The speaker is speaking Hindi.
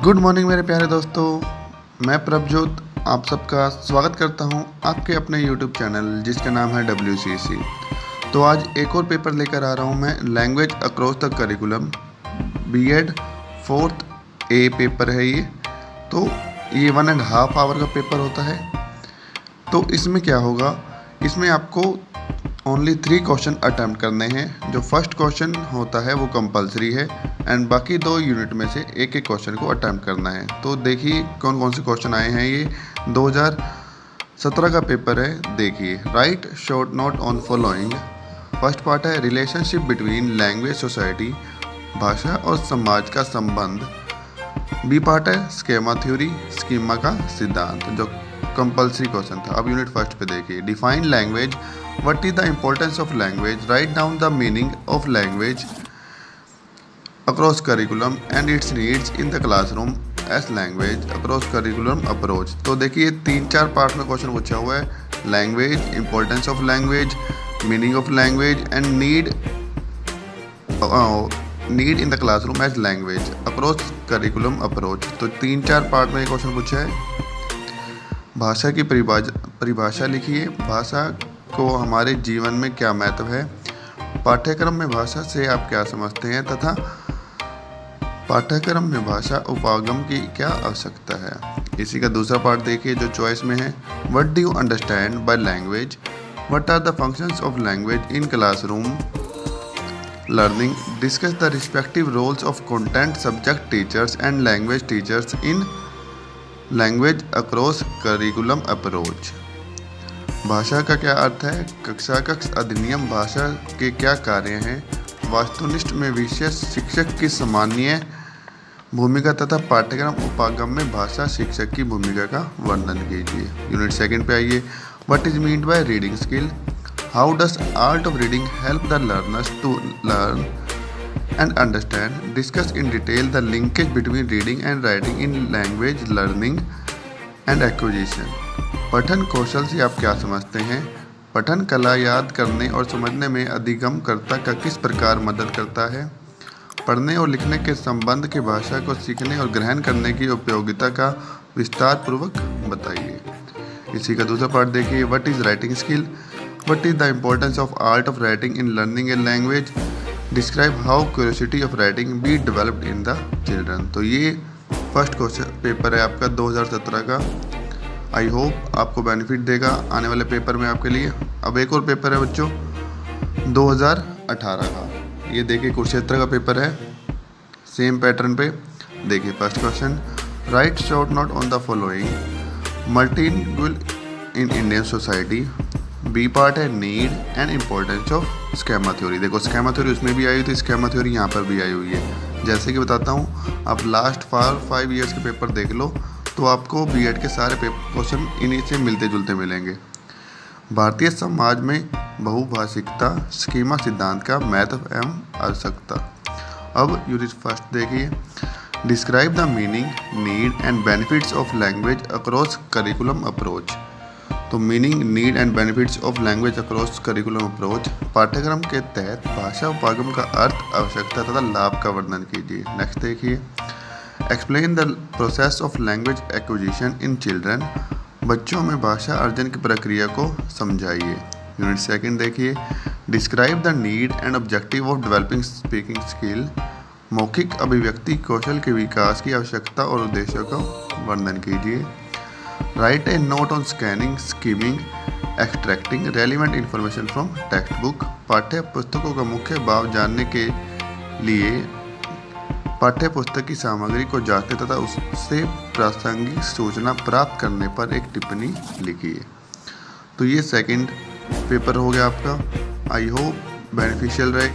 गुड मॉर्निंग मेरे प्यारे दोस्तों, मैं प्रभजोत आप सबका स्वागत करता हूं आपके अपने यूट्यूब चैनल जिसका नाम है WCC। तो आज एक और पेपर लेकर आ रहा हूं मैं, language across the curriculum B.Ed 4th A paper है ये। तो ये 1.5 आवर का पेपर होता है। तो इसमें क्या होगा, इसमें आपको ओनली 3 क्वेश्चन अटैम्प्ट करने हैं। जो फर्स्ट क्वेश्चन होता है वो कंपलसरी है एंड बाकी 2 यूनिट में से एक एक क्वेश्चन को अटैम्प्ट करना है। तो देखिए कौन कौन से क्वेश्चन आए हैं। ये 2017 का पेपर है। देखिए, right short note on following. First part है रिलेशनशिप बिटवीन लैंग्वेज सोसाइटी, भाषा और समाज का संबंध। बी पार्ट है स्कीमा थ्योरी, स्कीमा का सिद्धांत, जो कंपलसरी क्वेश्चन था। अब यूनिट फर्स्ट पे देखिए, define language, what is the importance of language, write down the meaning of language across curriculum and its needs in the classroom as language across curriculum approach. तो देखिए 3-4 पार्ट में क्वेश्चन पूछा हुआ है। Language, importance of language, meaning of language and need in the classroom as language across curriculum approach. तो 3-4 पार्ट में ये क्वेश्चन पूछा है। भाषा की परिभाषा लिखिए, भाषा को हमारे जीवन में क्या महत्व है, पाठ्यक्रम में भाषा से आप क्या समझते हैं तथा पाठ्यक्रम में भाषा उपागम की क्या आवश्यकता है। इसी का दूसरा पार्ट देखिए जो चॉइस में है, what do you understand by language, what are the functions of language in classroom learning, discuss the respective roles of content subject teachers and language teachers in language across curriculum approach. भाषा का क्या अर्थ है, कक्षा कक्ष अधिनियम भाषा के क्या कार्य हैं, वास्तुनिष्ठ में विषय शिक्षक की सामान्य भूमिका तथा पाठ्यक्रम उपागम में भाषा शिक्षक की भूमिका का वर्णन कीजिए। यूनिट सेकंड पे आइए, what is meant by reading skill, how does art of reading help the learners to learn and understand, discuss in detail the linkage between reading and writing in language learning and acquisition. पठन कौशल से आप क्या समझते हैं, पठन कला याद करने और समझने में अधिगमकर्ता का किस प्रकार मदद करता है, पढ़ने और लिखने के संबंध के भाषा को सीखने और ग्रहण करने की उपयोगिता का विस्तार पूर्वक बताइए। इसी का दूसरा पार्ट देखिए, what is writing skill, what is the importance of art of writing in learning a language, describe how curiosity of writing be developed in the children. तो ये फर्स्ट क्वेश्चन पेपर है आपका 2017 का। आई होप आपको बेनिफिट देगा आने वाले पेपर में आपके लिए। अब एक और पेपर है बच्चों 2018 का। ये देखिए कुरुक्षेत्र का पेपर है, सेम पैटर्न पे। देखिए first question, write short note on the following, multilingual in Indian society. B part है need and importance of schema theory. देखो स्कीमा थ्योरी उसमें भी आई हुई थी, स्कीमा थ्योरी यहाँ पर भी आई हुई है। जैसे कि बताता हूँ, आप लास्ट 5 ईयर्स के पेपर देख लो तो आपको B.Ed के सारे क्वेश्चन इन्हीं से मिलते जुलते मिलेंगे। भारतीय समाज में बहुभाषिकता, स्कीमा सिद्धांत का महत्व एवं आवश्यकता। अब यूनिट फर्स्ट देखिए, describe the meaning, need and benefits of language across curriculum approach. तो meaning, need and benefits of language across curriculum approach, पाठ्यक्रम के तहत भाषा उपागम का अर्थ, आवश्यकता तथा लाभ का वर्णन कीजिए। नेक्स्ट देखिए, explain the process of language acquisition in children, बच्चों में भाषा अर्जन की प्रक्रिया को समझाइए। यूनिट सेकंड देखिए, describe the need and objective of developing speaking skill, मौखिक अभिव्यक्ति कौशल के विकास की आवश्यकता और उद्देश्यों का वर्णन कीजिए। Write a note on scanning, skimming, extracting relevant information from text book, पाठ्य पुस्तकों का मुख्य भाव जानने के लिए पाठ्य पुस्तक की सामग्री को जांचने तथा उससे प्रासंगिक सूचना प्राप्त करने पर एक टिप्पणी लिखिए। तो ये सेकंड पेपर हो गया आपका। आई होप बेनिफिशियल रहे।